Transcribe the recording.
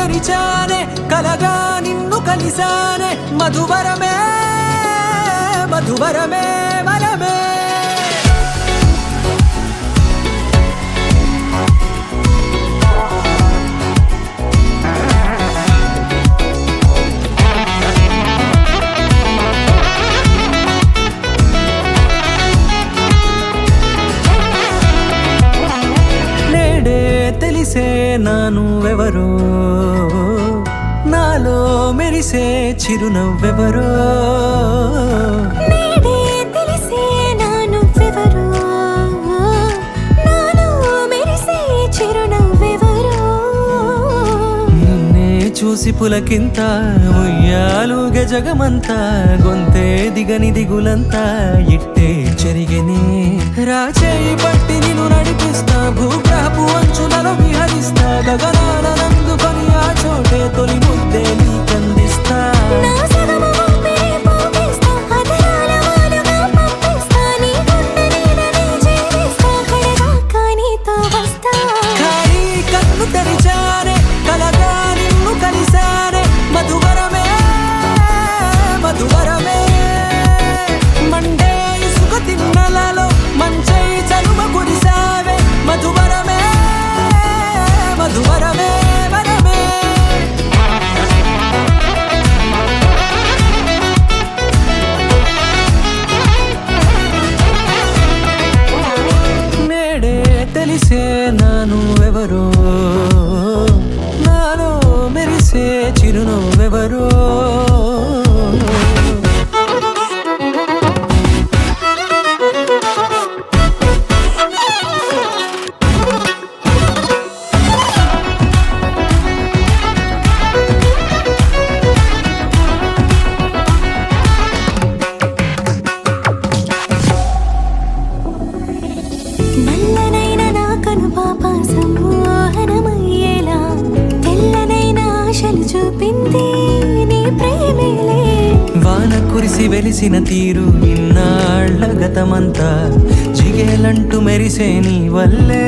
తెరిచానే కలగా నిన్ను కలిసానే మధువరమే మధువరమే వరమే తెలిసే నానువెవరో నాలో మెరిసే చిరునవ్వెవరో నేడే తెలిసే నానువెవరో నాలో మెరిసే చిరునవ్వెవరో నిన్నే చూసి పులకింత ఉయ్యాలుగే జగమంతా గొంతే దిగని దిగులంతా ఇట్టే చెరిగెనే రాచేయి పట్టి నిన్ను నడిపిస్తా భూగ్రహపు అంచులలో విహరిస్తా గగనాల నందుకొని ఆ చోటే తొలి ముద్దే నీకందిస్తా నా సగము ఊపిరి పోగిస్తా అధరాల వాలుగా పంపిస్తా నీ గుండె నీడనే చేరిస్తా కడదాకా నీతో వస్తా ఖాళీ కన్ను తెరిచానే కలగా నిన్ను కలిసానే మధువరమే మధువరమే మండే ఇసుక తిన్నలలో మంచై చలువ కురిసావే మధువరమే మధువరమే వరమే నేడే తెలిసే నానువెవరో నాలో మెరిసే చిరునవ్వెవరో నల్లనైన నా కనుపాప సమ్మోహనమయ్యేలా తెల్లనైన ఆశలు చూపింది నీ ప్రేమేలే వాన కురిసి వెలిసిన తీరు ఇన్నాళ్ల గతమంతా జిగేలంటూ మెరిసే నీ వల్లే